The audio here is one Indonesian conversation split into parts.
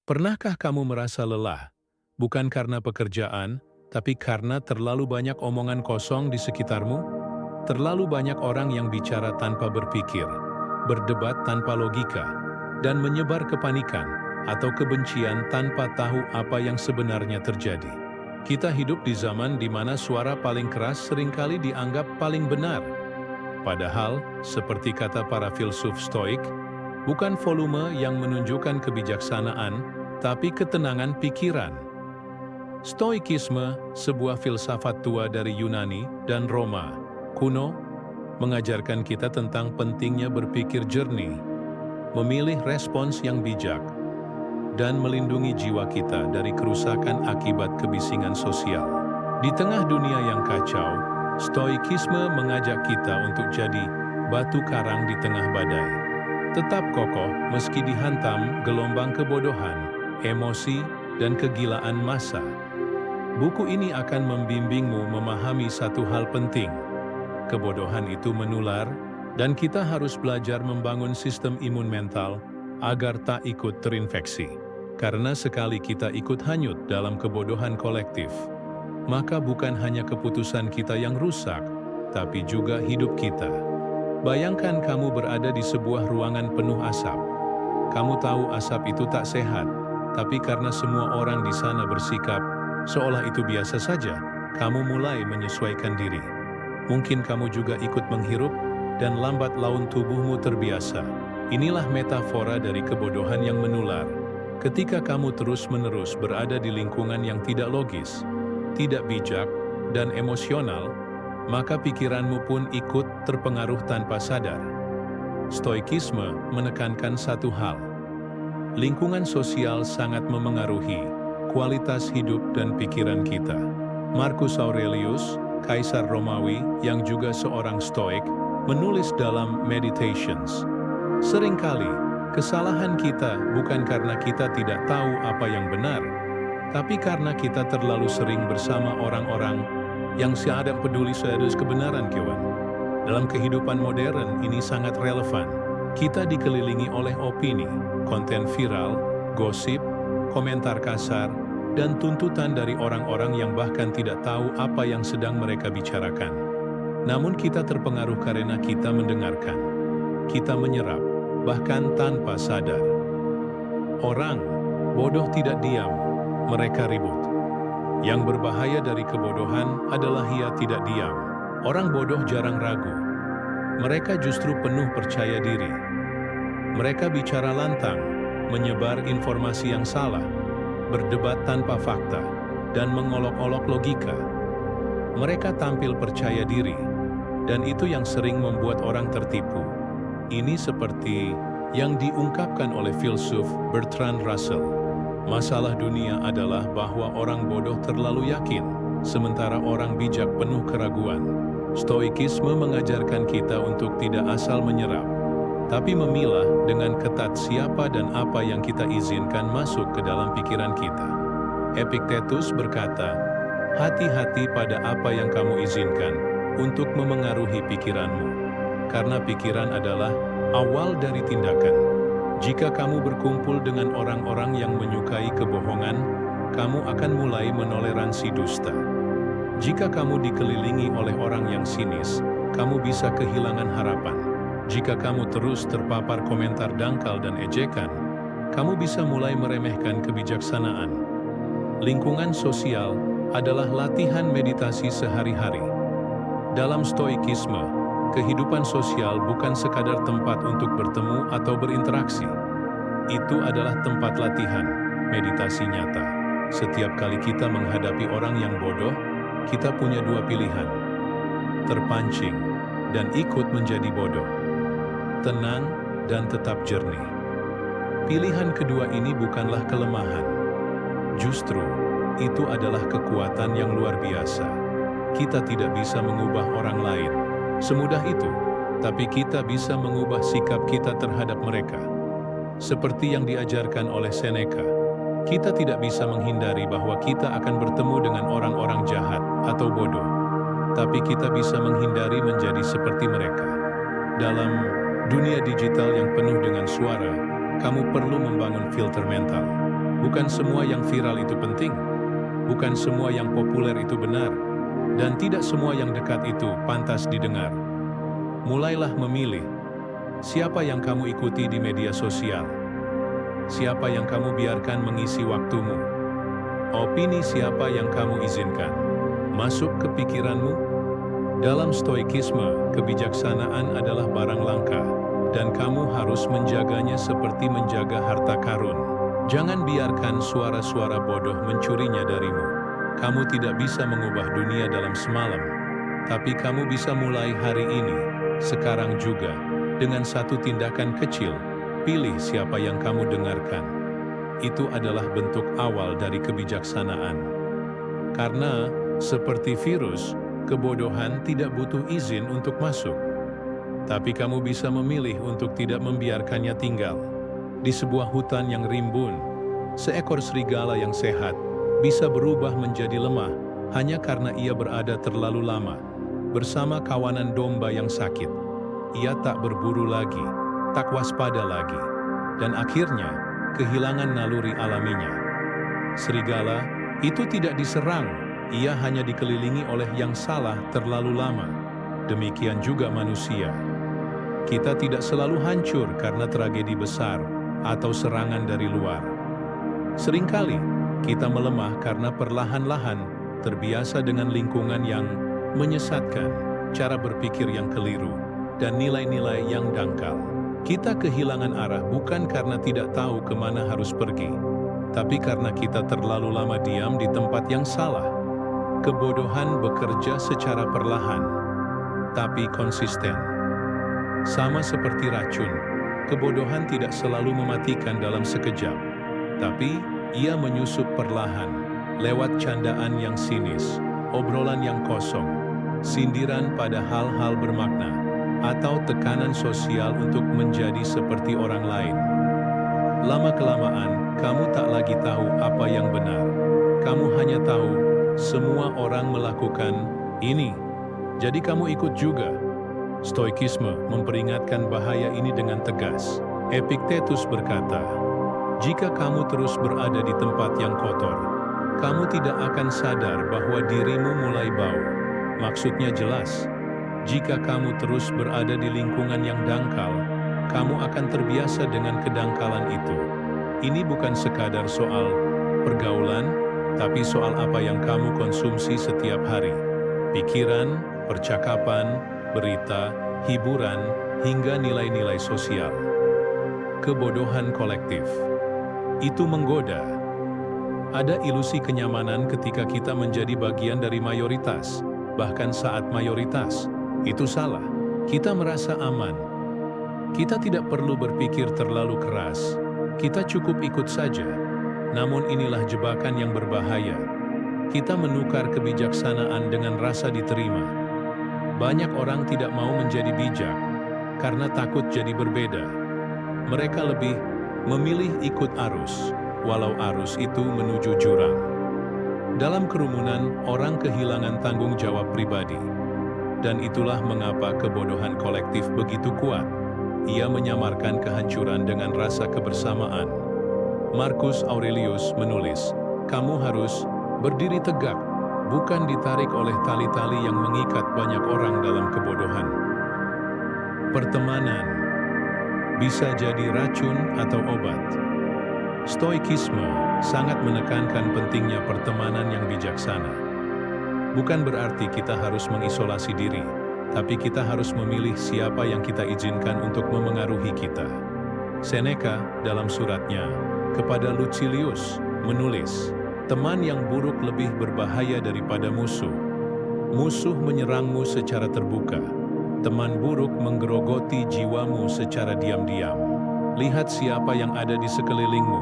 Pernahkah kamu merasa lelah? Bukan karena pekerjaan, tapi karena terlalu banyak omongan kosong di sekitarmu? Terlalu banyak orang yang bicara tanpa berpikir, berdebat tanpa logika, dan menyebar kepanikan atau kebencian tanpa tahu apa yang sebenarnya terjadi. Kita hidup di zaman di mana suara paling keras seringkali dianggap paling benar. Padahal, seperti kata para filsuf Stoik, bukan volume yang menunjukkan kebijaksanaan, tapi ketenangan pikiran. Stoikisme, sebuah filsafat tua dari Yunani dan Roma kuno, mengajarkan kita tentang pentingnya berpikir jernih, memilih respons yang bijak, dan melindungi jiwa kita dari kerusakan akibat kebisingan sosial. Di tengah dunia yang kacau, Stoikisme mengajak kita untuk jadi batu karang di tengah badai. Tetap kokoh meski dihantam gelombang kebodohan, emosi, dan kegilaan massa. Buku ini akan membimbingmu memahami satu hal penting. Kebodohan itu menular, dan kita harus belajar membangun sistem imun mental agar tak ikut terinfeksi. Karena sekali kita ikut hanyut dalam kebodohan kolektif, maka bukan hanya keputusan kita yang rusak, tapi juga hidup kita. Bayangkan kamu berada di sebuah ruangan penuh asap. Kamu tahu asap itu tak sehat, tapi karena semua orang di sana bersikap seolah itu biasa saja, kamu mulai menyesuaikan diri. Mungkin kamu juga ikut menghirup, dan lambat laun tubuhmu terbiasa. Inilah metafora dari kebodohan yang menular. Ketika kamu terus-menerus berada di lingkungan yang tidak logis, tidak bijak, dan emosional, maka pikiranmu pun ikut terpengaruh tanpa sadar. Stoikisme menekankan satu hal. Lingkungan sosial sangat memengaruhi kualitas hidup dan pikiran kita. Marcus Aurelius, Kaisar Romawi yang juga seorang Stoik, menulis dalam Meditations, "Seringkali, kesalahan kita bukan karena kita tidak tahu apa yang benar, tapi karena kita terlalu sering bersama orang-orang yang seadam peduli terhadap kebenaran kawan." Dalam kehidupan modern ini sangat relevan. Kita dikelilingi oleh opini, konten viral, gosip, komentar kasar, dan tuntutan dari orang-orang yang bahkan tidak tahu apa yang sedang mereka bicarakan. Namun kita terpengaruh karena kita mendengarkan. Kita menyerap, bahkan tanpa sadar. Orang bodoh tidak diam, mereka ribut. Yang berbahaya dari kebodohan adalah ia tidak diam. Orang bodoh jarang ragu. Mereka justru penuh percaya diri. Mereka bicara lantang, menyebar informasi yang salah, berdebat tanpa fakta, dan mengolok-olok logika. Mereka tampil percaya diri, dan itu yang sering membuat orang tertipu. Ini seperti yang diungkapkan oleh filsuf Bertrand Russell. Masalah dunia adalah bahwa orang bodoh terlalu yakin, sementara orang bijak penuh keraguan. Stoikisme mengajarkan kita untuk tidak asal menyerap, tapi memilah dengan ketat siapa dan apa yang kita izinkan masuk ke dalam pikiran kita. Epictetus berkata, "Hati-hati pada apa yang kamu izinkan untuk memengaruhi pikiranmu, karena pikiran adalah awal dari tindakan." Jika kamu berkumpul dengan orang-orang yang menyukai kebohongan, kamu akan mulai menoleransi dusta. Jika kamu dikelilingi oleh orang yang sinis, kamu bisa kehilangan harapan. Jika kamu terus terpapar komentar dangkal dan ejekan, kamu bisa mulai meremehkan kebijaksanaan. Lingkungan sosial adalah latihan meditasi sehari-hari. Dalam Stoikisme, kehidupan sosial bukan sekadar tempat untuk bertemu atau berinteraksi. Itu adalah tempat latihan, meditasi nyata. Setiap kali kita menghadapi orang yang bodoh, kita punya dua pilihan: terpancing dan ikut menjadi bodoh, tenang dan tetap jernih. Pilihan kedua ini bukanlah kelemahan. Justru, itu adalah kekuatan yang luar biasa. Kita tidak bisa mengubah orang lain semudah itu, tapi kita bisa mengubah sikap kita terhadap mereka. Seperti yang diajarkan oleh Seneca, kita tidak bisa menghindari bahwa kita akan bertemu dengan orang-orang jahat atau bodoh, tapi kita bisa menghindari menjadi seperti mereka. Dalam dunia digital yang penuh dengan suara, kamu perlu membangun filter mental. Bukan semua yang viral itu penting, bukan semua yang populer itu benar, dan tidak semua yang dekat itu pantas didengar. Mulailah memilih siapa yang kamu ikuti di media sosial, siapa yang kamu biarkan mengisi waktumu, opini siapa yang kamu izinkan masuk ke pikiranmu. Dalam stoikisme, kebijaksanaan adalah barang langka, dan kamu harus menjaganya seperti menjaga harta karun. Jangan biarkan suara-suara bodoh mencurinya darimu. Kamu tidak bisa mengubah dunia dalam semalam, tapi kamu bisa mulai hari ini, sekarang juga, dengan satu tindakan kecil. Pilih siapa yang kamu dengarkan. Itu adalah bentuk awal dari kebijaksanaan. Karena, seperti virus, kebodohan tidak butuh izin untuk masuk. Tapi kamu bisa memilih untuk tidak membiarkannya tinggal. Di sebuah hutan yang rimbun, seekor serigala yang sehat bisa berubah menjadi lemah hanya karena ia berada terlalu lama bersama kawanan domba yang sakit. Ia tak berburu lagi, tak waspada lagi, dan akhirnya kehilangan naluri alaminya. Serigala itu tidak diserang, ia hanya dikelilingi oleh yang salah terlalu lama. Demikian juga manusia. Kita tidak selalu hancur karena tragedi besar atau serangan dari luar. Seringkali, kita melemah karena perlahan-lahan terbiasa dengan lingkungan yang menyesatkan, cara berpikir yang keliru, dan nilai-nilai yang dangkal. Kita kehilangan arah bukan karena tidak tahu kemana harus pergi, tapi karena kita terlalu lama diam di tempat yang salah. Kebodohan bekerja secara perlahan, tapi konsisten. Sama seperti racun, kebodohan tidak selalu mematikan dalam sekejap, tapi ia menyusup perlahan, lewat candaan yang sinis, obrolan yang kosong, sindiran pada hal-hal bermakna, atau tekanan sosial untuk menjadi seperti orang lain. Lama-kelamaan, kamu tak lagi tahu apa yang benar. Kamu hanya tahu, semua orang melakukan ini, jadi kamu ikut juga. Stoikisme memperingatkan bahaya ini dengan tegas. Epictetus berkata, jika kamu terus berada di tempat yang kotor, kamu tidak akan sadar bahwa dirimu mulai bau. Maksudnya jelas, jika kamu terus berada di lingkungan yang dangkal, kamu akan terbiasa dengan kedangkalan itu. Ini bukan sekadar soal pergaulan, tapi soal apa yang kamu konsumsi setiap hari. Pikiran, percakapan, berita, hiburan, hingga nilai-nilai sosial. Kebodohan kolektif itu menggoda. Ada ilusi kenyamanan ketika kita menjadi bagian dari mayoritas, bahkan saat mayoritas itu salah. Kita merasa aman. Kita tidak perlu berpikir terlalu keras. Kita cukup ikut saja. Namun inilah jebakan yang berbahaya. Kita menukar kebijaksanaan dengan rasa diterima. Banyak orang tidak mau menjadi bijak karena takut jadi berbeda. Mereka lebih memilih ikut arus, walau arus itu menuju jurang. Dalam kerumunan, orang kehilangan tanggung jawab pribadi. Dan itulah mengapa kebodohan kolektif begitu kuat. Ia menyamarkan kehancuran dengan rasa kebersamaan. Marcus Aurelius menulis, kamu harus berdiri tegak, bukan ditarik oleh tali-tali yang mengikat banyak orang dalam kebodohan. Pertemanan bisa jadi racun atau obat. Stoikisme sangat menekankan pentingnya pertemanan yang bijaksana. Bukan berarti kita harus mengisolasi diri, tapi kita harus memilih siapa yang kita izinkan untuk memengaruhi kita. Seneca dalam suratnya kepada Lucilius menulis, teman yang buruk lebih berbahaya daripada musuh. Musuh menyerangmu secara terbuka. Teman buruk menggerogoti jiwamu secara diam-diam. Lihat siapa yang ada di sekelilingmu.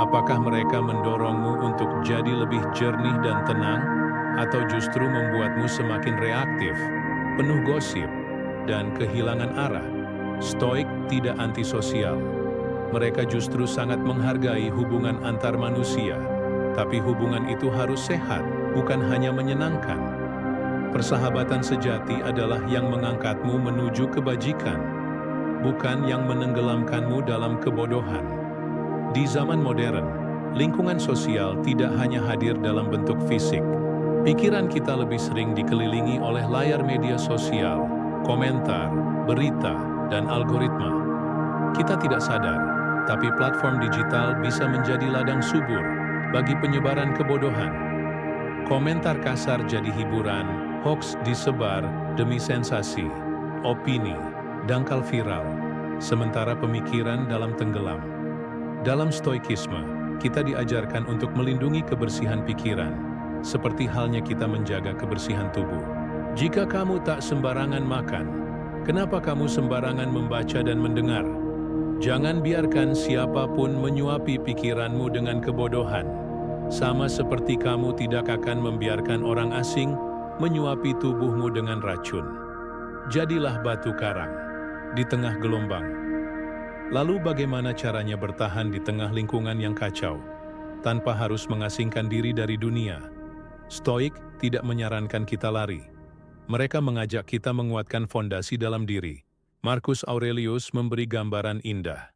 Apakah mereka mendorongmu untuk jadi lebih jernih dan tenang, atau justru membuatmu semakin reaktif, penuh gosip, dan kehilangan arah? Stoik tidak antisosial. Mereka justru sangat menghargai hubungan antar manusia. Tapi hubungan itu harus sehat, bukan hanya menyenangkan. Persahabatan sejati adalah yang mengangkatmu menuju kebajikan, bukan yang menenggelamkanmu dalam kebodohan. Di zaman modern, lingkungan sosial tidak hanya hadir dalam bentuk fisik. Pikiran kita lebih sering dikelilingi oleh layar media sosial, komentar, berita, dan algoritma. Kita tidak sadar, tapi platform digital bisa menjadi ladang subur bagi penyebaran kebodohan. Komentar kasar jadi hiburan, hoaks disebar demi sensasi, opini, dangkal viral, sementara pemikiran dalam tenggelam. Dalam stoikisme, kita diajarkan untuk melindungi kebersihan pikiran, seperti halnya kita menjaga kebersihan tubuh. Jika kamu tak sembarangan makan, kenapa kamu sembarangan membaca dan mendengar? Jangan biarkan siapapun menyuapi pikiranmu dengan kebodohan. Sama seperti kamu tidak akan membiarkan orang asing menyuapi tubuhmu dengan racun. Jadilah batu karang di tengah gelombang. Lalu bagaimana caranya bertahan di tengah lingkungan yang kacau, tanpa harus mengasingkan diri dari dunia? Stoik tidak menyarankan kita lari. Mereka mengajak kita menguatkan fondasi dalam diri. Marcus Aurelius memberi gambaran indah.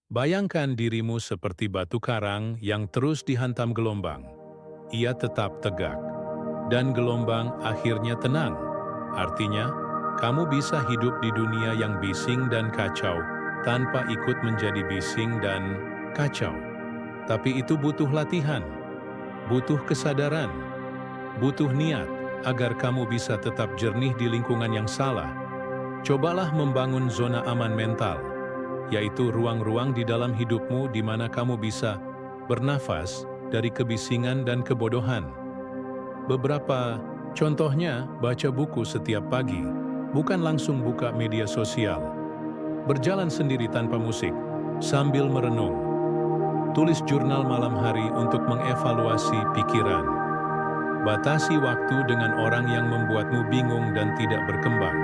Bayangkan dirimu seperti batu karang yang terus dihantam gelombang. Ia tetap tegak, dan gelombang akhirnya tenang. Artinya, kamu bisa hidup di dunia yang bising dan kacau, tanpa ikut menjadi bising dan kacau. Tapi itu butuh latihan, butuh kesadaran, butuh niat, agar kamu bisa tetap jernih di lingkungan yang salah. Cobalah membangun zona aman mental, yaitu ruang-ruang di dalam hidupmu di mana kamu bisa bernafas dari kebisingan dan kebodohan. Beberapa contohnya, baca buku setiap pagi, bukan langsung buka media sosial. Berjalan sendiri tanpa musik, sambil merenung. Tulis jurnal malam hari untuk mengevaluasi pikiran. Batasi waktu dengan orang yang membuatmu bingung dan tidak berkembang.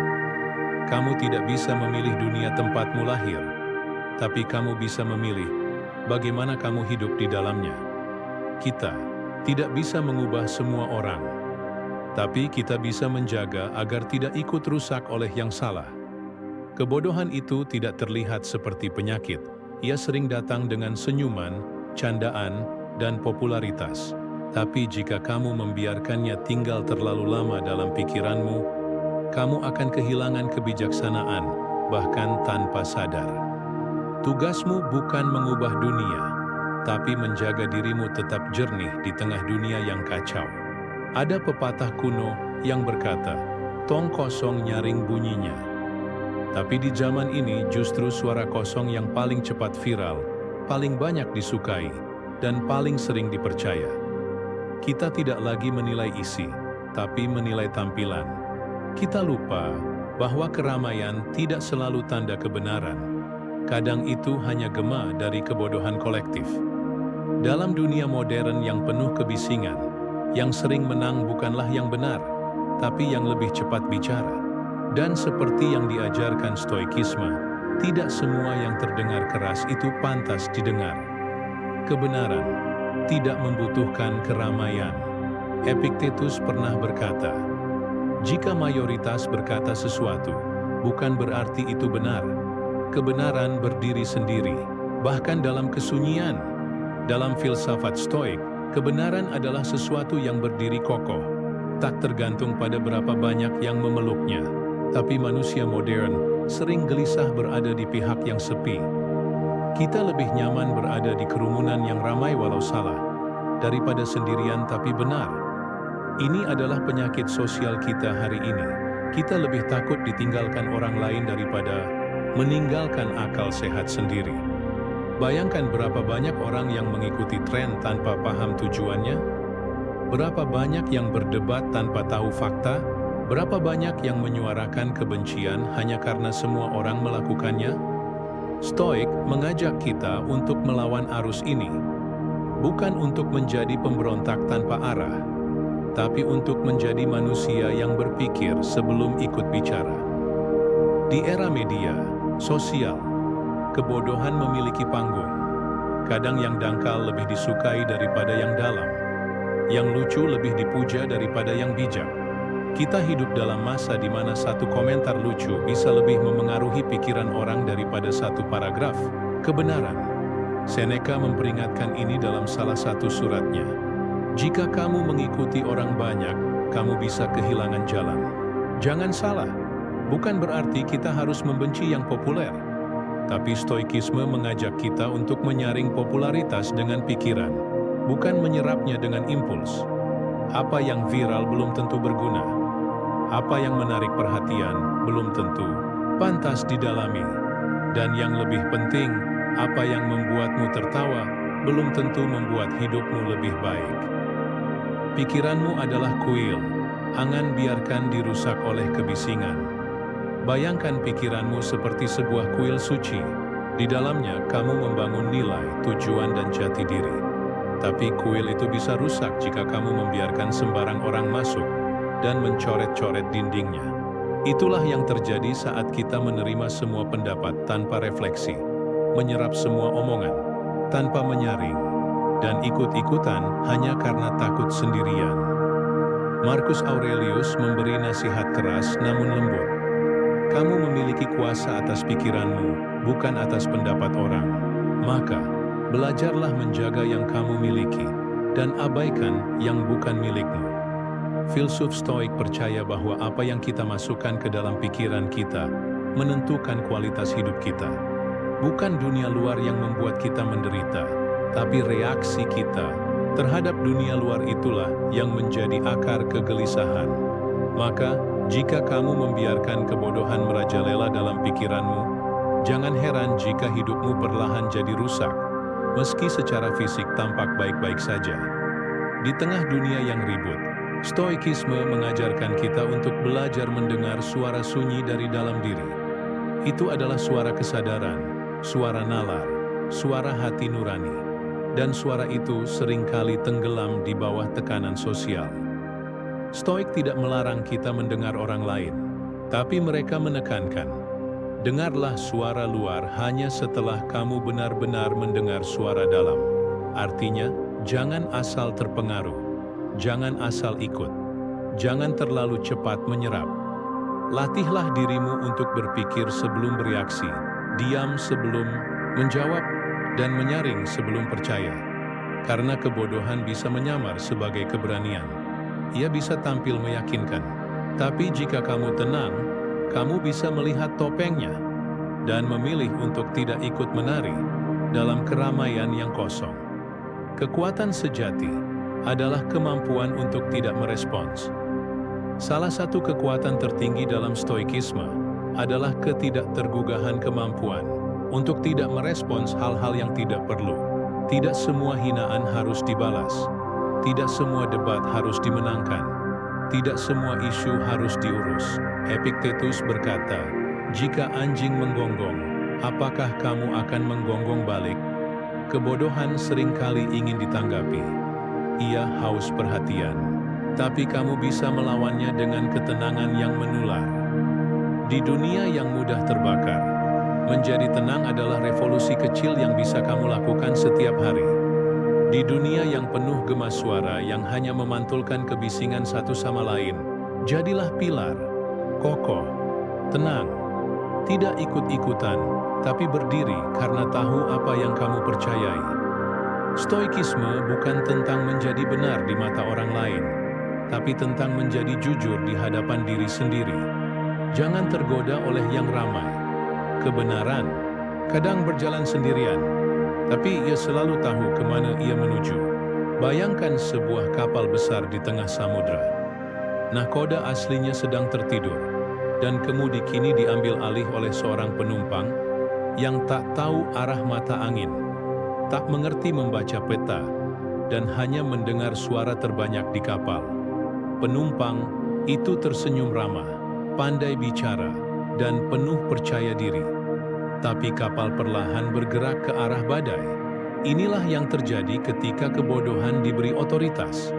Kamu tidak bisa memilih dunia tempatmu lahir, tapi kamu bisa memilih bagaimana kamu hidup di dalamnya. Kita tidak bisa mengubah semua orang, tapi kita bisa menjaga agar tidak ikut rusak oleh yang salah. Kebodohan itu tidak terlihat seperti penyakit. Ia sering datang dengan senyuman, candaan, dan popularitas. Tapi jika kamu membiarkannya tinggal terlalu lama dalam pikiranmu, kamu akan kehilangan kebijaksanaan, bahkan tanpa sadar. Tugasmu bukan mengubah dunia, tapi menjaga dirimu tetap jernih di tengah dunia yang kacau. Ada pepatah kuno yang berkata, "Tong kosong nyaring bunyinya." Tapi di zaman ini justru suara kosong yang paling cepat viral, paling banyak disukai, dan paling sering dipercaya. Kita tidak lagi menilai isi, tapi menilai tampilan. Kita lupa bahwa keramaian tidak selalu tanda kebenaran. Kadang itu hanya gema dari kebodohan kolektif. Dalam dunia modern yang penuh kebisingan, yang sering menang bukanlah yang benar, tapi yang lebih cepat bicara. Dan seperti yang diajarkan stoikisme, tidak semua yang terdengar keras itu pantas didengar. Kebenaran tidak membutuhkan keramaian. Epictetus pernah berkata, "Jika mayoritas berkata sesuatu, bukan berarti itu benar. Kebenaran berdiri sendiri, bahkan dalam kesunyian." Dalam filsafat stoik, kebenaran adalah sesuatu yang berdiri kokoh, tak tergantung pada berapa banyak yang memeluknya. Tapi manusia modern sering gelisah berada di pihak yang sepi. Kita lebih nyaman berada di kerumunan yang ramai walau salah, daripada sendirian tapi benar. Ini adalah penyakit sosial kita hari ini. Kita lebih takut ditinggalkan orang lain daripada meninggalkan akal sehat sendiri. Bayangkan berapa banyak orang yang mengikuti tren tanpa paham tujuannya? Berapa banyak yang berdebat tanpa tahu fakta? Berapa banyak yang menyuarakan kebencian hanya karena semua orang melakukannya? Stoik mengajak kita untuk melawan arus ini, bukan untuk menjadi pemberontak tanpa arah, tapi untuk menjadi manusia yang berpikir sebelum ikut bicara. Di era media sosial, kebodohan memiliki panggung. Kadang yang dangkal lebih disukai daripada yang dalam, yang lucu lebih dipuja daripada yang bijak. Kita hidup dalam masa di mana satu komentar lucu bisa lebih memengaruhi pikiran orang daripada satu paragraf kebenaran. Seneca memperingatkan ini dalam salah satu suratnya. Jika kamu mengikuti orang banyak, kamu bisa kehilangan jalan. Jangan salah, bukan berarti kita harus membenci yang populer. Tapi stoikisme mengajak kita untuk menyaring popularitas dengan pikiran, bukan menyerapnya dengan impuls. Apa yang viral belum tentu berguna. Apa yang menarik perhatian belum tentu pantas didalami. Dan yang lebih penting, apa yang membuatmu tertawa belum tentu membuat hidupmu lebih baik. Pikiranmu adalah kuil, jangan biarkan dirusak oleh kebisingan. Bayangkan pikiranmu seperti sebuah kuil suci. Di dalamnya kamu membangun nilai, tujuan dan jati diri. Tapi kuil itu bisa rusak jika kamu membiarkan sembarang orang masuk dan mencoret-coret dindingnya. Itulah yang terjadi saat kita menerima semua pendapat tanpa refleksi, menyerap semua omongan tanpa menyaring, dan ikut-ikutan hanya karena takut sendirian. Marcus Aurelius memberi nasihat keras namun lembut. Kamu memiliki kuasa atas pikiranmu, bukan atas pendapat orang. Maka, belajarlah menjaga yang kamu miliki, dan abaikan yang bukan milikmu. Filsuf Stoik percaya bahwa apa yang kita masukkan ke dalam pikiran kita menentukan kualitas hidup kita. Bukan dunia luar yang membuat kita menderita, tapi reaksi kita terhadap dunia luar itulah yang menjadi akar kegelisahan. Maka, jika kamu membiarkan kebodohan merajalela dalam pikiranmu, jangan heran jika hidupmu perlahan jadi rusak, meski secara fisik tampak baik-baik saja. Di tengah dunia yang ribut, Stoikisme mengajarkan kita untuk belajar mendengar suara sunyi dari dalam diri. Itu adalah suara kesadaran, suara nalar, suara hati nurani. Dan suara itu seringkali tenggelam di bawah tekanan sosial. Stoik tidak melarang kita mendengar orang lain, tapi mereka menekankan, dengarlah suara luar hanya setelah kamu benar-benar mendengar suara dalam. Artinya, jangan asal terpengaruh. Jangan asal ikut. Jangan terlalu cepat menyerap. Latihlah dirimu untuk berpikir sebelum bereaksi, diam sebelum menjawab, dan menyaring sebelum percaya. Karena kebodohan bisa menyamar sebagai keberanian. Ia bisa tampil meyakinkan. Tapi jika kamu tenang, kamu bisa melihat topengnya dan memilih untuk tidak ikut menari dalam keramaian yang kosong. Kekuatan sejati adalah kemampuan untuk tidak merespons. Salah satu kekuatan tertinggi dalam stoikisme adalah ketidaktergugahan kemampuan untuk tidak merespons hal-hal yang tidak perlu. Tidak semua hinaan harus dibalas. Tidak semua debat harus dimenangkan. Tidak semua isu harus diurus. Epictetus berkata, jika anjing menggonggong, apakah kamu akan menggonggong balik? Kebodohan seringkali ingin ditanggapi. Ia haus perhatian, tapi kamu bisa melawannya dengan ketenangan yang menular. Di dunia yang mudah terbakar, menjadi tenang adalah revolusi kecil yang bisa kamu lakukan setiap hari. Di dunia yang penuh gema suara yang hanya memantulkan kebisingan satu sama lain, jadilah pilar, kokoh, tenang, tidak ikut-ikutan, tapi berdiri karena tahu apa yang kamu percayai. Stoikisme bukan tentang menjadi benar di mata orang lain, tapi tentang menjadi jujur di hadapan diri sendiri. Jangan tergoda oleh yang ramai. Kebenaran kadang berjalan sendirian, tapi ia selalu tahu kemana ia menuju. Bayangkan sebuah kapal besar di tengah samudra. Nahkoda aslinya sedang tertidur, dan kemudi kini diambil alih oleh seorang penumpang yang tak tahu arah mata angin, tak mengerti membaca peta, dan hanya mendengar suara terbanyak di kapal. Penumpang itu tersenyum ramah, pandai bicara, dan penuh percaya diri. Tapi kapal perlahan bergerak ke arah badai. Inilah yang terjadi ketika kebodohan diberi otoritas.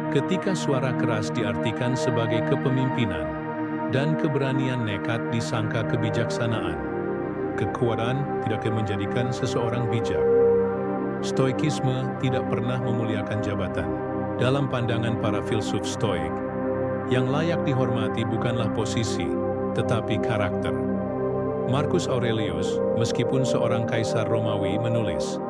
Ketika suara keras diartikan sebagai kepemimpinan, dan keberanian nekat disangka kebijaksanaan. Kekuatan tidak akan menjadikan seseorang bijak. Stoikisme tidak pernah memuliakan jabatan. Dalam pandangan para filsuf Stoik, yang layak dihormati bukanlah posisi, tetapi karakter. Marcus Aurelius, meskipun seorang kaisar Romawi, menulis,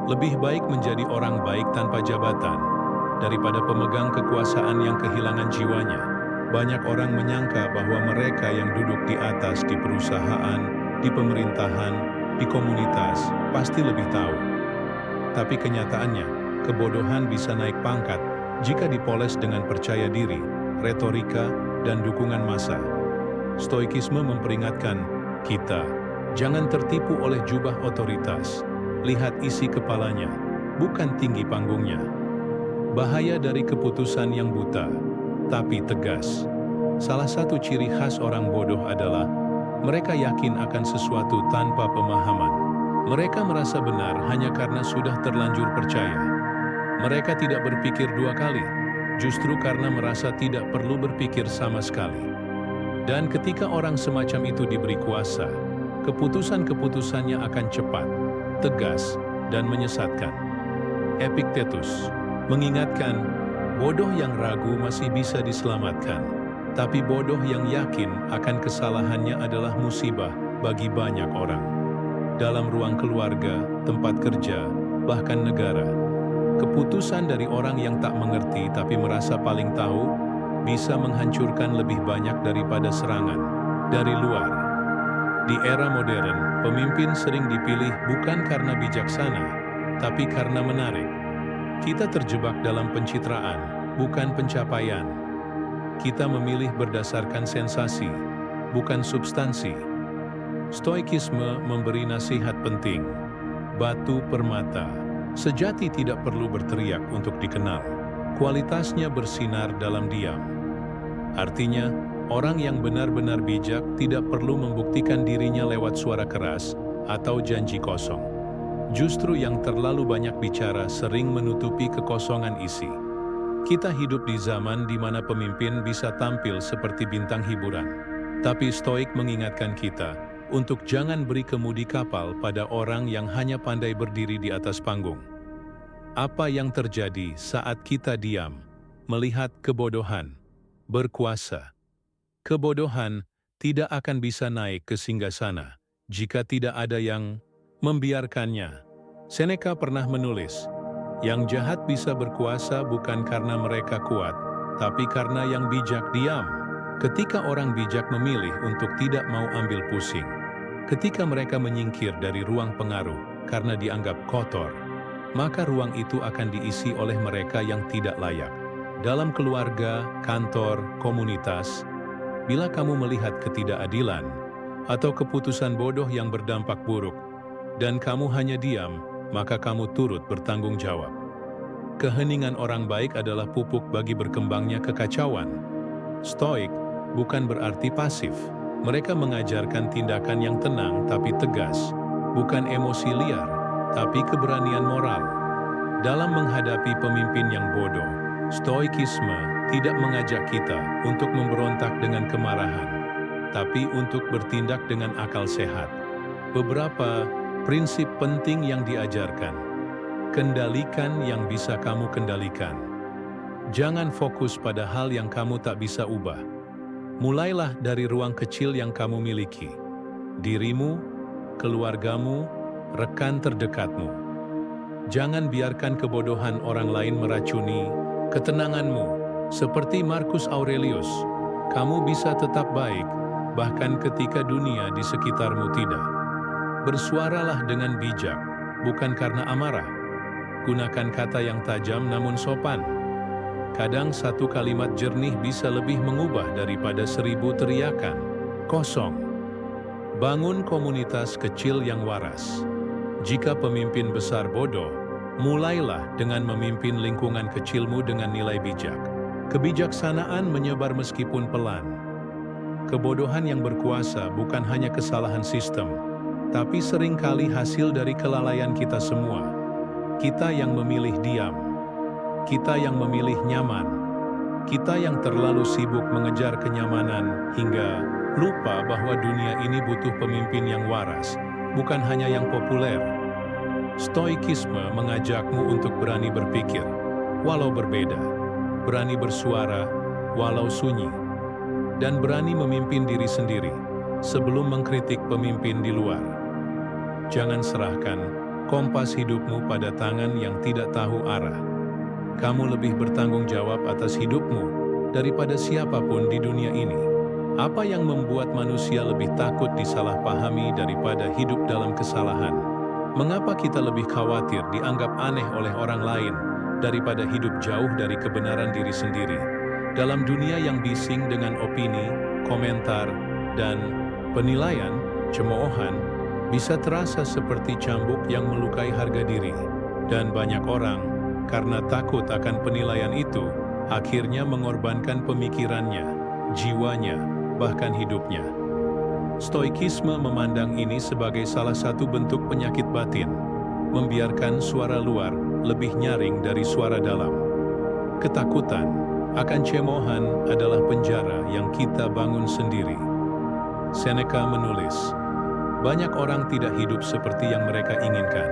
Lebih baik menjadi orang baik tanpa jabatan daripada pemegang kekuasaan yang kehilangan jiwanya. Banyak orang menyangka bahwa mereka yang duduk di atas di perusahaan, di pemerintahan, di komunitas, pasti lebih tahu. Tapi kenyataannya, kebodohan bisa naik pangkat jika dipoles dengan percaya diri, retorika, dan dukungan massa. Stoikisme memperingatkan kita, jangan tertipu oleh jubah otoritas. Lihat isi kepalanya, bukan tinggi panggungnya. Bahaya dari keputusan yang buta, tapi tegas. Salah satu ciri khas orang bodoh adalah mereka yakin akan sesuatu tanpa pemahaman. Mereka merasa benar hanya karena sudah terlanjur percaya. Mereka tidak berpikir dua kali, justru karena merasa tidak perlu berpikir sama sekali. Dan ketika orang semacam itu diberi kuasa, keputusan-keputusannya akan cepat, tegas, dan menyesatkan. Epictetus mengingatkan, bodoh yang ragu masih bisa diselamatkan, tapi bodoh yang yakin akan kesalahannya adalah musibah bagi banyak orang. Dalam ruang keluarga, tempat kerja, bahkan negara, keputusan dari orang yang tak mengerti tapi merasa paling tahu bisa menghancurkan lebih banyak daripada serangan dari luar. Di era modern, pemimpin sering dipilih bukan karena bijaksana, tapi karena menarik. Kita terjebak dalam pencitraan, bukan pencapaian. Kita memilih berdasarkan sensasi, bukan substansi. Stoikisme memberi nasihat penting. Batu permata, sejati tidak perlu berteriak untuk dikenal. Kualitasnya bersinar dalam diam. Artinya, orang yang benar-benar bijak tidak perlu membuktikan dirinya lewat suara keras atau janji kosong. Justru yang terlalu banyak bicara sering menutupi kekosongan isi. Kita hidup di zaman di mana pemimpin bisa tampil seperti bintang hiburan. Tapi Stoik mengingatkan kita untuk jangan beri kemudi kapal pada orang yang hanya pandai berdiri di atas panggung. Apa yang terjadi saat kita diam, melihat kebodohan berkuasa? Kebodohan tidak akan bisa naik ke singgasana jika tidak ada yang membiarkannya. Seneca pernah menulis, yang jahat bisa berkuasa bukan karena mereka kuat, tapi karena yang bijak diam. Ketika orang bijak memilih untuk tidak mau ambil pusing, ketika mereka menyingkir dari ruang pengaruh karena dianggap kotor, maka ruang itu akan diisi oleh mereka yang tidak layak. Dalam keluarga, kantor, komunitas, bila kamu melihat ketidakadilan atau keputusan bodoh yang berdampak buruk, dan kamu hanya diam, maka kamu turut bertanggung jawab. Keheningan orang baik adalah pupuk bagi berkembangnya kekacauan. Stoik bukan berarti pasif. Mereka mengajarkan tindakan yang tenang tapi tegas, bukan emosi liar, tapi keberanian moral. Dalam menghadapi pemimpin yang bodoh, Stoikisme tidak mengajak kita untuk memberontak dengan kemarahan, tapi untuk bertindak dengan akal sehat. Beberapa prinsip penting yang diajarkan. Kendalikan yang bisa kamu kendalikan. Jangan fokus pada hal yang kamu tak bisa ubah. Mulailah dari ruang kecil yang kamu miliki. Dirimu, keluargamu, rekan terdekatmu. Jangan biarkan kebodohan orang lain meracuni ketenanganmu. Seperti Marcus Aurelius, kamu bisa tetap baik, bahkan ketika dunia di sekitarmu tidak. Bersuaralah dengan bijak, bukan karena amarah. Gunakan kata yang tajam namun sopan. Kadang satu kalimat jernih bisa lebih mengubah daripada 1000 teriakan kosong. Bangun komunitas kecil yang waras. Jika pemimpin besar bodoh, mulailah dengan memimpin lingkungan kecilmu dengan nilai bijak. Kebijaksanaan menyebar meskipun pelan. Kebodohan yang berkuasa bukan hanya kesalahan sistem, tapi seringkali hasil dari kelalaian kita semua. Kita yang memilih diam, kita yang memilih nyaman, kita yang terlalu sibuk mengejar kenyamanan hingga lupa bahwa dunia ini butuh pemimpin yang waras, bukan hanya yang populer. Stoikisme mengajakmu untuk berani berpikir, walau berbeda, berani bersuara, walau sunyi, dan berani memimpin diri sendiri sebelum mengkritik pemimpin di luar. Jangan serahkan kompas hidupmu pada tangan yang tidak tahu arah. Kamu lebih bertanggung jawab atas hidupmu daripada siapapun di dunia ini. Apa yang membuat manusia lebih takut disalahpahami daripada hidup dalam kesalahan? Mengapa kita lebih khawatir dianggap aneh oleh orang lain daripada hidup jauh dari kebenaran diri sendiri? Dalam dunia yang bising dengan opini, komentar, dan penilaian, cemoohan bisa terasa seperti cambuk yang melukai harga diri. Dan banyak orang, karena takut akan penilaian itu, akhirnya mengorbankan pemikirannya, jiwanya, bahkan hidupnya. Stoikisme memandang ini sebagai salah satu bentuk penyakit batin, membiarkan suara luar lebih nyaring dari suara dalam. Ketakutan akan cemoohan adalah penjara yang kita bangun sendiri. Seneca menulis, banyak orang tidak hidup seperti yang mereka inginkan,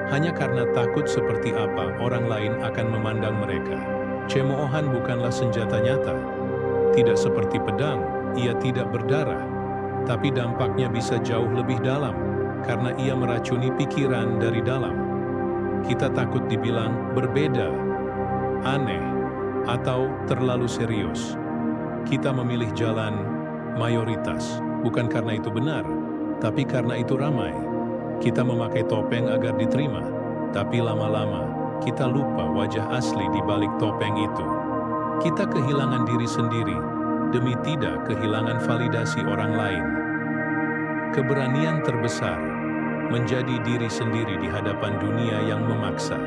hanya karena takut seperti apa orang lain akan memandang mereka. Cemoohan bukanlah senjata nyata. Tidak seperti pedang, ia tidak berdarah, tapi dampaknya bisa jauh lebih dalam, karena ia meracuni pikiran dari dalam. Kita takut dibilang berbeda, aneh, atau terlalu serius. Kita memilih jalan mayoritas, bukan karena itu benar, tapi karena itu ramai. Kita memakai topeng agar diterima, tapi lama-lama kita lupa wajah asli di balik topeng itu. Kita kehilangan diri sendiri demi tidak kehilangan validasi orang lain. Keberanian terbesar menjadi diri sendiri di hadapan dunia yang memaksa.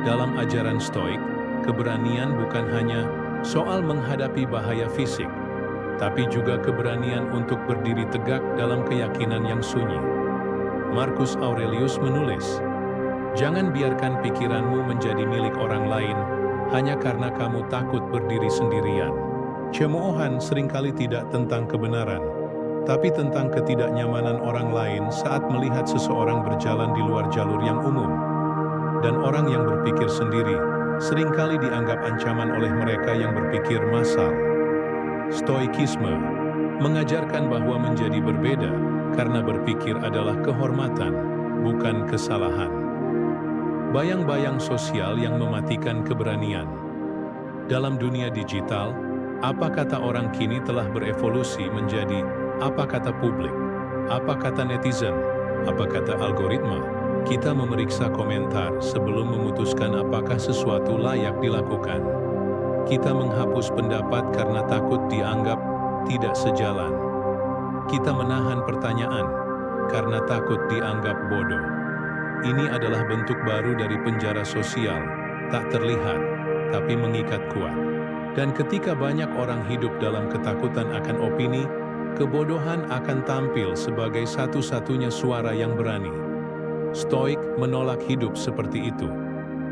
Dalam ajaran Stoik, keberanian bukan hanya soal menghadapi bahaya fisik, tapi juga keberanian untuk berdiri tegak dalam keyakinan yang sunyi. Marcus Aurelius menulis, jangan biarkan pikiranmu menjadi milik orang lain hanya karena kamu takut berdiri sendirian. Cemoohan seringkali tidak tentang kebenaran, tapi tentang ketidaknyamanan orang lain saat melihat seseorang berjalan di luar jalur yang umum. Dan orang yang berpikir sendiri seringkali dianggap ancaman oleh mereka yang berpikir massal. Stoikisme mengajarkan bahwa menjadi berbeda karena berpikir adalah kehormatan, bukan kesalahan. Bayang-bayang sosial yang mematikan keberanian. Dalam dunia digital, apa kata orang kini telah berevolusi menjadi apa kata publik, apa kata netizen, apa kata algoritma. Kita memeriksa komentar sebelum memutuskan apakah sesuatu layak dilakukan. Kita menghapus pendapat karena takut dianggap tidak sejalan. Kita menahan pertanyaan karena takut dianggap bodoh. Ini adalah bentuk baru dari penjara sosial, tak terlihat, tapi mengikat kuat. Dan ketika banyak orang hidup dalam ketakutan akan opini, kebodohan akan tampil sebagai satu-satunya suara yang berani. Stoik menolak hidup seperti itu.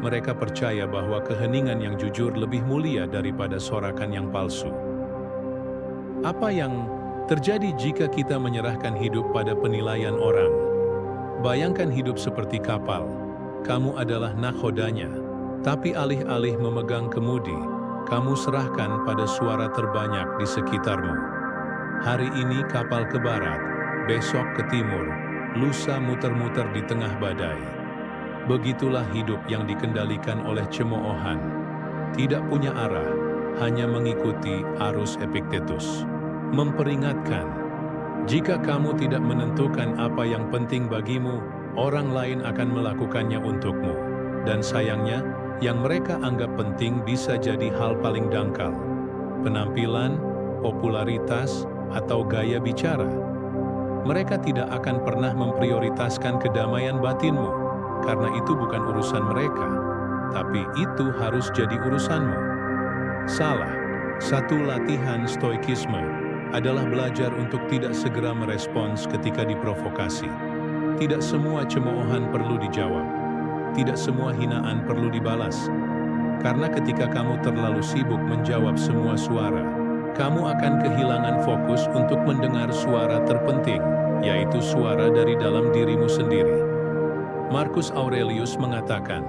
Mereka percaya bahwa keheningan yang jujur lebih mulia daripada sorakan yang palsu. Apa yang terjadi jika kita menyerahkan hidup pada penilaian orang? Bayangkan hidup seperti kapal. Kamu adalah nakhodanya, tapi alih-alih memegang kemudi, kamu serahkan pada suara terbanyak di sekitarmu. Hari ini kapal ke barat, besok ke timur, lusa muter-muter di tengah badai. Begitulah hidup yang dikendalikan oleh cemoohan. Tidak punya arah, hanya mengikuti arus Epictetus. Memperingatkan, jika kamu tidak menentukan apa yang penting bagimu, orang lain akan melakukannya untukmu. Dan sayangnya, yang mereka anggap penting bisa jadi hal paling dangkal. Penampilan, popularitas, atau gaya bicara. Mereka tidak akan pernah memprioritaskan kedamaian batinmu, karena itu bukan urusan mereka, tapi itu harus jadi urusanmu. Salah satu latihan stoikisme adalah belajar untuk tidak segera merespons ketika diprovokasi. Tidak semua cemoohan perlu dijawab. Tidak semua hinaan perlu dibalas. Karena ketika kamu terlalu sibuk menjawab semua suara, kamu akan kehilangan fokus untuk mendengar suara terpenting, yaitu suara dari dalam dirimu sendiri. Marcus Aurelius mengatakan,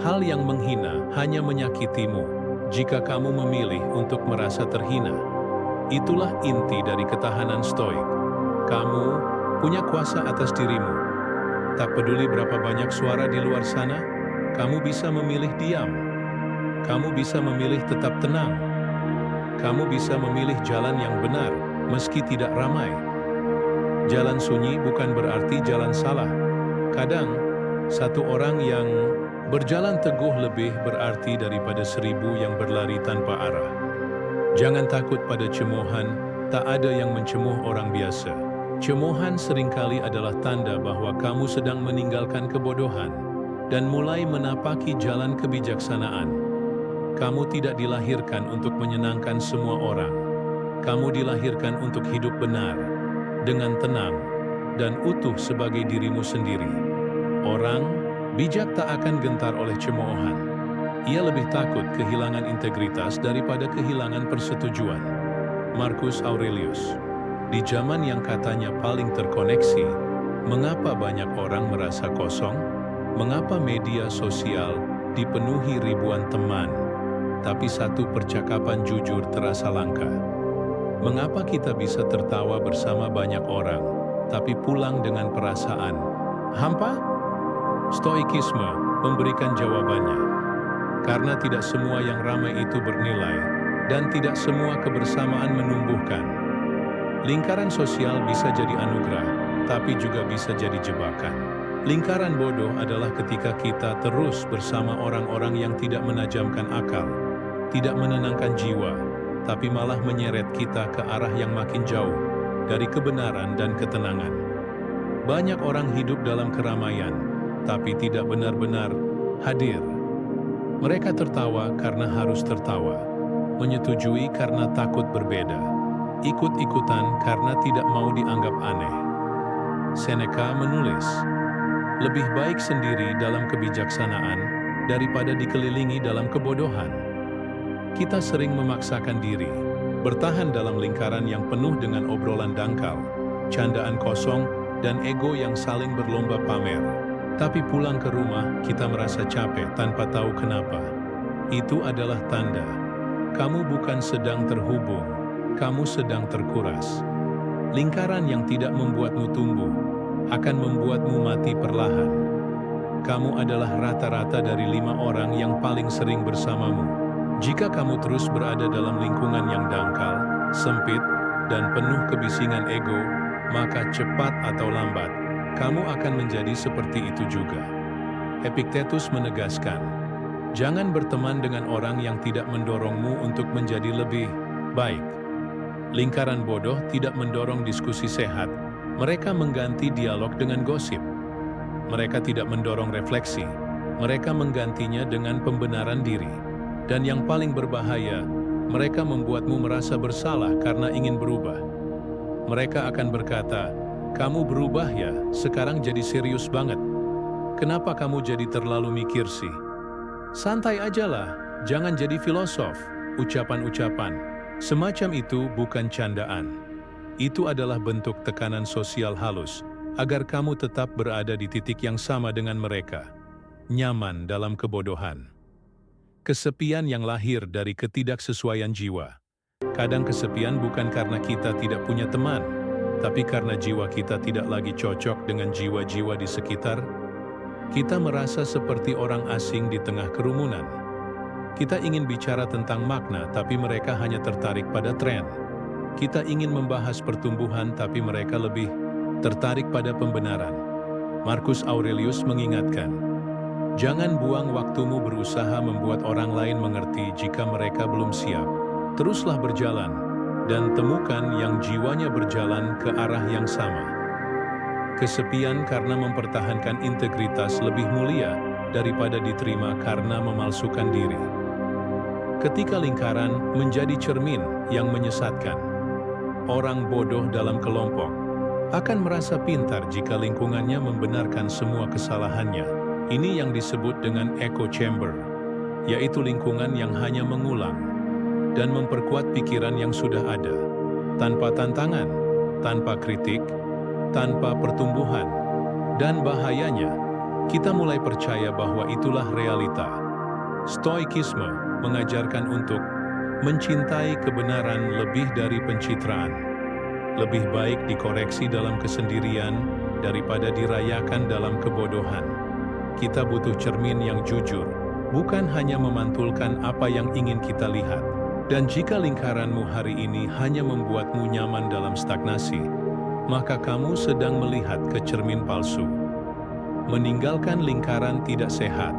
hal yang menghina hanya menyakitimu jika kamu memilih untuk merasa terhina. Itulah inti dari ketahanan stoik. Kamu punya kuasa atas dirimu. Tak peduli berapa banyak suara di luar sana, kamu bisa memilih diam. Kamu bisa memilih tetap tenang. Kamu bisa memilih jalan yang benar, meski tidak ramai. Jalan sunyi bukan berarti jalan salah. Kadang, satu orang yang berjalan teguh lebih berarti daripada 1000 yang berlari tanpa arah. Jangan takut pada cemoohan, tak ada yang mencemuh orang biasa. Cemoohan seringkali adalah tanda bahwa kamu sedang meninggalkan kebodohan dan mulai menapaki jalan kebijaksanaan. Kamu tidak dilahirkan untuk menyenangkan semua orang. Kamu dilahirkan untuk hidup benar, dengan tenang, dan utuh sebagai dirimu sendiri. Orang bijak tak akan gentar oleh cemoohan. Ia lebih takut kehilangan integritas daripada kehilangan persetujuan. Marcus Aurelius. Di zaman yang katanya paling terkoneksi, mengapa banyak orang merasa kosong? Mengapa media sosial dipenuhi ribuan teman, tapi satu percakapan jujur terasa langka? Mengapa kita bisa tertawa bersama banyak orang, tapi pulang dengan perasaan hampa? Stoikisme memberikan jawabannya. Karena tidak semua yang ramai itu bernilai, dan tidak semua kebersamaan menumbuhkan. Lingkaran sosial bisa jadi anugerah, tapi juga bisa jadi jebakan. Lingkaran bodoh adalah ketika kita terus bersama orang-orang yang tidak menajamkan akal, tidak menenangkan jiwa, tapi malah menyeret kita ke arah yang makin jauh dari kebenaran dan ketenangan. Banyak orang hidup dalam keramaian, tapi tidak benar-benar hadir. Mereka tertawa karena harus tertawa, menyetujui karena takut berbeda, ikut-ikutan karena tidak mau dianggap aneh. Seneca menulis, lebih baik sendiri dalam kebijaksanaan daripada dikelilingi dalam kebodohan. Kita sering memaksakan diri, bertahan dalam lingkaran yang penuh dengan obrolan dangkal, candaan kosong, dan ego yang saling berlomba pamer. Tapi pulang ke rumah, kita merasa capek tanpa tahu kenapa. Itu adalah tanda kamu bukan sedang terhubung, kamu sedang terkuras. Lingkaran yang tidak membuatmu tumbuh akan membuatmu mati perlahan. Kamu adalah rata-rata dari 5 orang yang paling sering bersamamu. Jika kamu terus berada dalam lingkungan yang dangkal, sempit, dan penuh kebisingan ego, maka cepat atau lambat, kamu akan menjadi seperti itu juga. Epictetus menegaskan, jangan berteman dengan orang yang tidak mendorongmu untuk menjadi lebih baik. Lingkaran bodoh tidak mendorong diskusi sehat, mereka mengganti dialog dengan gosip. Mereka tidak mendorong refleksi, mereka menggantinya dengan pembenaran diri. Dan yang paling berbahaya, mereka membuatmu merasa bersalah karena ingin berubah. Mereka akan berkata, kamu berubah ya, sekarang jadi serius banget. Kenapa kamu jadi terlalu mikir sih? Santai ajalah, jangan jadi filosof, ucapan-ucapan semacam itu bukan candaan. Itu adalah bentuk tekanan sosial halus, agar kamu tetap berada di titik yang sama dengan mereka. Nyaman dalam kebodohan. Kesepian yang lahir dari ketidaksesuaian jiwa. Kadang kesepian bukan karena kita tidak punya teman, tapi karena jiwa kita tidak lagi cocok dengan jiwa-jiwa di sekitar. Kita merasa seperti orang asing di tengah kerumunan. Kita ingin bicara tentang makna, tapi mereka hanya tertarik pada tren. Kita ingin membahas pertumbuhan, tapi mereka lebih tertarik pada pembenaran. Marcus Aurelius mengingatkan, jangan buang waktumu berusaha membuat orang lain mengerti jika mereka belum siap. Teruslah berjalan, dan temukan yang jiwanya berjalan ke arah yang sama. Kesepian karena mempertahankan integritas lebih mulia daripada diterima karena memalsukan diri. Ketika lingkaran menjadi cermin yang menyesatkan, orang bodoh dalam kelompok akan merasa pintar jika lingkungannya membenarkan semua kesalahannya. Ini yang disebut dengan echo chamber, yaitu lingkungan yang hanya mengulang dan memperkuat pikiran yang sudah ada, tanpa tantangan, tanpa kritik, tanpa pertumbuhan. Dan bahayanya, kita mulai percaya bahwa itulah realita. Stoikisme mengajarkan untuk mencintai kebenaran lebih dari pencitraan. Lebih baik dikoreksi dalam kesendirian daripada dirayakan dalam kebodohan. Kita butuh cermin yang jujur, bukan hanya memantulkan apa yang ingin kita lihat. Dan jika lingkaranmu hari ini hanya membuatmu nyaman dalam stagnasi, maka kamu sedang melihat ke cermin palsu. Meninggalkan lingkaran tidak sehat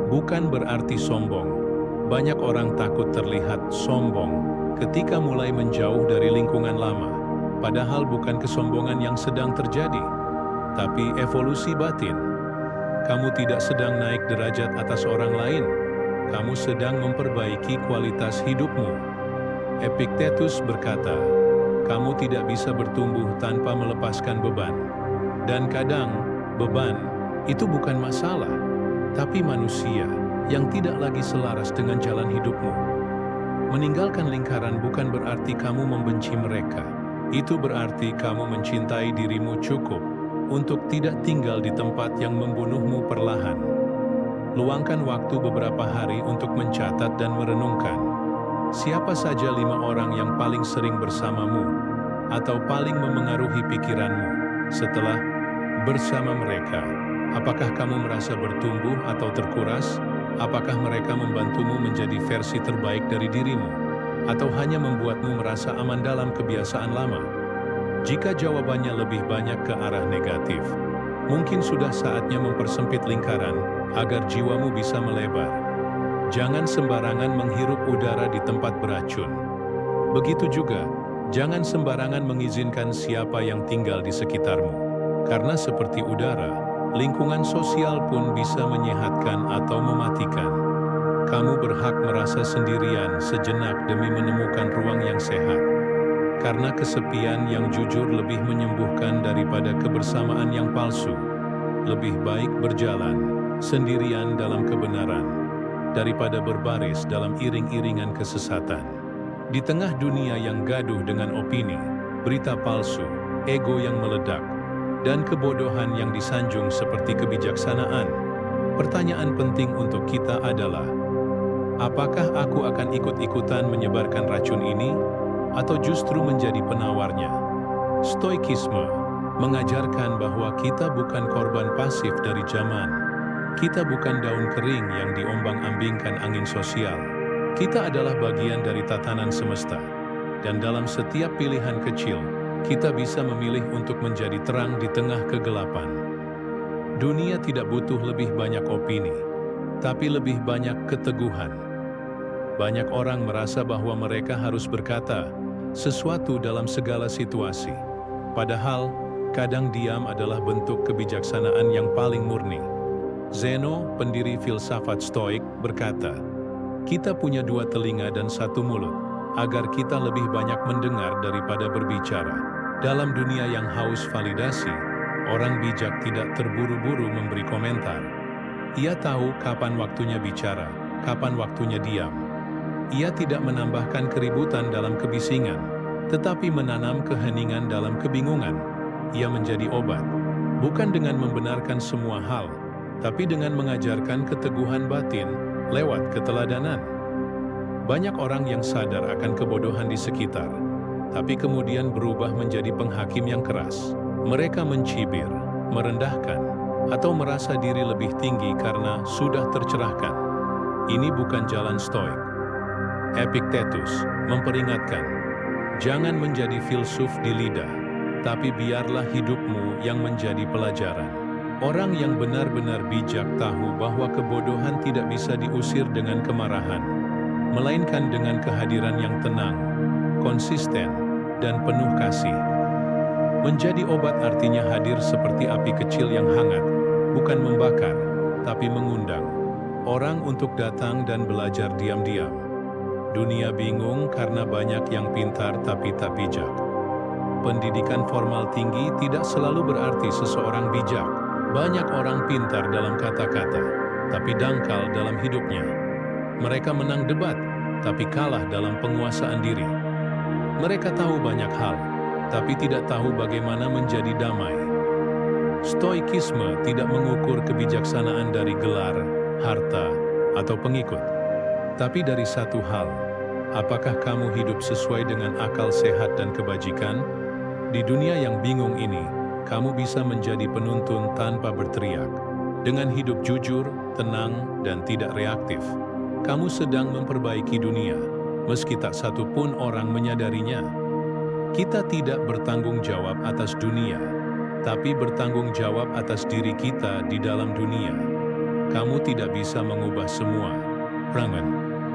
bukan berarti sombong. Banyak orang takut terlihat sombong ketika mulai menjauh dari lingkungan lama, padahal bukan kesombongan yang sedang terjadi, tapi evolusi batin. Kamu tidak sedang naik derajat atas orang lain, kamu sedang memperbaiki kualitas hidupmu. Epictetus berkata, kamu tidak bisa bertumbuh tanpa melepaskan beban. Dan kadang, beban itu bukan masalah, tapi manusia yang tidak lagi selaras dengan jalan hidupmu. Meninggalkan lingkaran bukan berarti kamu membenci mereka. Itu berarti kamu mencintai dirimu cukup untuk tidak tinggal di tempat yang membunuhmu perlahan. Luangkan waktu beberapa hari untuk mencatat dan merenungkan. Siapa saja 5 orang yang paling sering bersamamu atau paling memengaruhi pikiranmu? Setelah bersama mereka, apakah kamu merasa bertumbuh atau terkuras? Apakah mereka membantumu menjadi versi terbaik dari dirimu? Atau hanya membuatmu merasa aman dalam kebiasaan lama? Jika jawabannya lebih banyak ke arah negatif, mungkin sudah saatnya mempersempit lingkaran agar jiwamu bisa melebar. Jangan sembarangan menghirup udara di tempat beracun. Begitu juga, jangan sembarangan mengizinkan siapa yang tinggal di sekitarmu. Karena seperti udara, lingkungan sosial pun bisa menyehatkan atau mematikan. Kamu berhak merasa sendirian sejenak demi menemukan ruang yang sehat. Karena kesepian yang jujur lebih menyembuhkan daripada kebersamaan yang palsu. Lebih baik berjalan sendirian dalam kebenaran daripada berbaris dalam iring-iringan kesesatan. Di tengah dunia yang gaduh dengan opini, berita palsu, ego yang meledak, dan kebodohan yang disanjung seperti kebijaksanaan, pertanyaan penting untuk kita adalah, apakah aku akan ikut-ikutan menyebarkan racun ini, atau justru menjadi penawarnya? Stoikisme mengajarkan bahwa kita bukan korban pasif dari zaman. Kita bukan daun kering yang diombang-ambingkan angin sosial. Kita adalah bagian dari tatanan semesta. Dan dalam setiap pilihan kecil, kita bisa memilih untuk menjadi terang di tengah kegelapan. Dunia tidak butuh lebih banyak opini, tapi lebih banyak keteguhan. Banyak orang merasa bahwa mereka harus berkata sesuatu dalam segala situasi. Padahal, kadang diam adalah bentuk kebijaksanaan yang paling murni. Zeno, pendiri filsafat Stoik, berkata, kita punya 2 telinga dan 1 mulut, agar kita lebih banyak mendengar daripada berbicara. Dalam dunia yang haus validasi, orang bijak tidak terburu-buru memberi komentar. Ia tahu kapan waktunya bicara, kapan waktunya diam. Ia tidak menambahkan keributan dalam kebisingan, tetapi menanam keheningan dalam kebingungan. Ia menjadi obat, bukan dengan membenarkan semua hal, tapi dengan mengajarkan keteguhan batin lewat keteladanan. Banyak orang yang sadar akan kebodohan di sekitar, tapi kemudian berubah menjadi penghakim yang keras. Mereka mencibir, merendahkan, atau merasa diri lebih tinggi karena sudah tercerahkan. Ini bukan jalan Stoik. Epictetus memperingatkan, jangan menjadi filsuf di lidah, tapi biarlah hidupmu yang menjadi pelajaran. Orang yang benar-benar bijak tahu bahwa kebodohan tidak bisa diusir dengan kemarahan, melainkan dengan kehadiran yang tenang, konsisten, dan penuh kasih. Menjadi obat artinya hadir seperti api kecil yang hangat, bukan membakar, tapi mengundang orang untuk datang dan belajar diam-diam. Dunia bingung karena banyak yang pintar tapi tak bijak. Pendidikan formal tinggi tidak selalu berarti seseorang bijak. Banyak orang pintar dalam kata-kata, tapi dangkal dalam hidupnya. Mereka menang debat, tapi kalah dalam penguasaan diri. Mereka tahu banyak hal, tapi tidak tahu bagaimana menjadi damai. Stoikisme tidak mengukur kebijaksanaan dari gelar, harta, atau pengikut, tapi dari satu hal, apakah kamu hidup sesuai dengan akal sehat dan kebajikan? Di dunia yang bingung ini, kamu bisa menjadi penuntun tanpa berteriak. Dengan hidup jujur, tenang, dan tidak reaktif, kamu sedang memperbaiki dunia, meski tak satu pun orang menyadarinya. Kita tidak bertanggung jawab atas dunia, tapi bertanggung jawab atas diri kita di dalam dunia. Kamu tidak bisa mengubah semua. Rangan,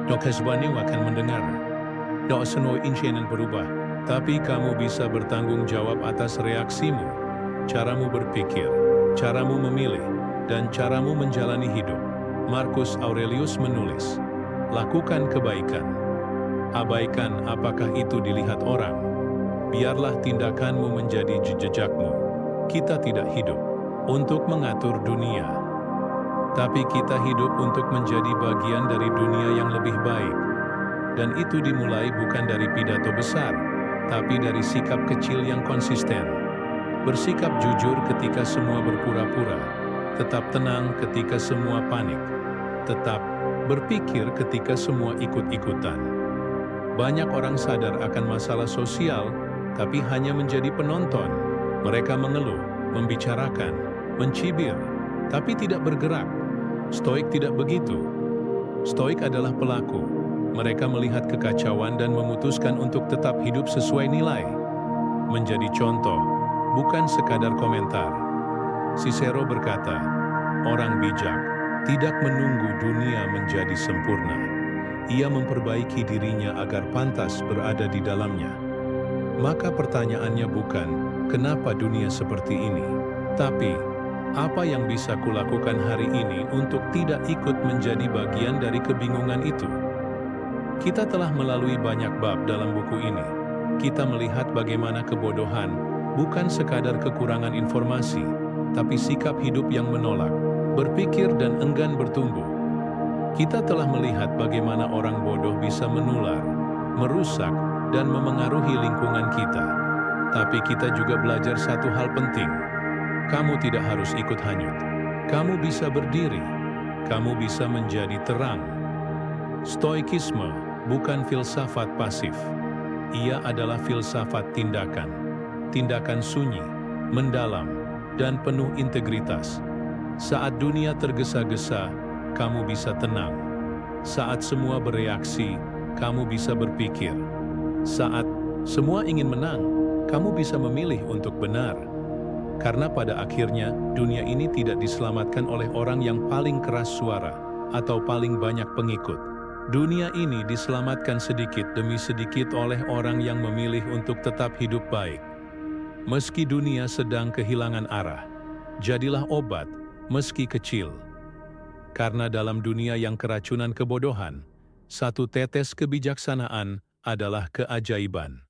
dok hasbani akan mendengar. Dok semua insyanan berubah, tapi kamu bisa bertanggung jawab atas reaksimu, caramu berpikir, caramu memilih, dan caramu menjalani hidup. Marcus Aurelius menulis, lakukan kebaikan. Abaikan apakah itu dilihat orang. Biarlah tindakanmu menjadi jejakmu. Kita tidak hidup untuk mengatur dunia, tapi kita hidup untuk menjadi bagian dari dunia yang lebih baik. Dan itu dimulai bukan dari pidato besar, tapi dari sikap kecil yang konsisten. Bersikap jujur ketika semua berpura-pura, tetap tenang ketika semua panik, tetap berpikir ketika semua ikut-ikutan. Banyak orang sadar akan masalah sosial, tapi hanya menjadi penonton. Mereka mengeluh, membicarakan, mencibir, tapi tidak bergerak. Stoik tidak begitu. Stoik adalah pelaku. Mereka melihat kekacauan dan memutuskan untuk tetap hidup sesuai nilai. Menjadi contoh, bukan sekadar komentar. Cicero berkata, orang bijak tidak menunggu dunia menjadi sempurna. Ia memperbaiki dirinya agar pantas berada di dalamnya. Maka pertanyaannya bukan, kenapa dunia seperti ini? Tapi, apa yang bisa kulakukan hari ini untuk tidak ikut menjadi bagian dari kebingungan itu? Kita telah melalui banyak bab dalam buku ini. Kita melihat bagaimana kebodohan bukan sekadar kekurangan informasi, tapi sikap hidup yang menolak, berpikir dan enggan bertumbuh. Kita telah melihat bagaimana orang bodoh bisa menular, merusak, dan memengaruhi lingkungan kita. Tapi kita juga belajar satu hal penting. Kamu tidak harus ikut hanyut. Kamu bisa berdiri. Kamu bisa menjadi terang. Stoikisme bukan filsafat pasif. Ia adalah filsafat tindakan. Tindakan sunyi, mendalam, dan penuh integritas. Saat dunia tergesa-gesa, kamu bisa tenang. Saat semua bereaksi, kamu bisa berpikir. Saat semua ingin menang, kamu bisa memilih untuk benar. Karena pada akhirnya, dunia ini tidak diselamatkan oleh orang yang paling keras suara atau paling banyak pengikut. Dunia ini diselamatkan sedikit demi sedikit oleh orang yang memilih untuk tetap hidup baik. Meski dunia sedang kehilangan arah, jadilah obat meski kecil. Karena dalam dunia yang keracunan kebodohan, satu tetes kebijaksanaan adalah keajaiban.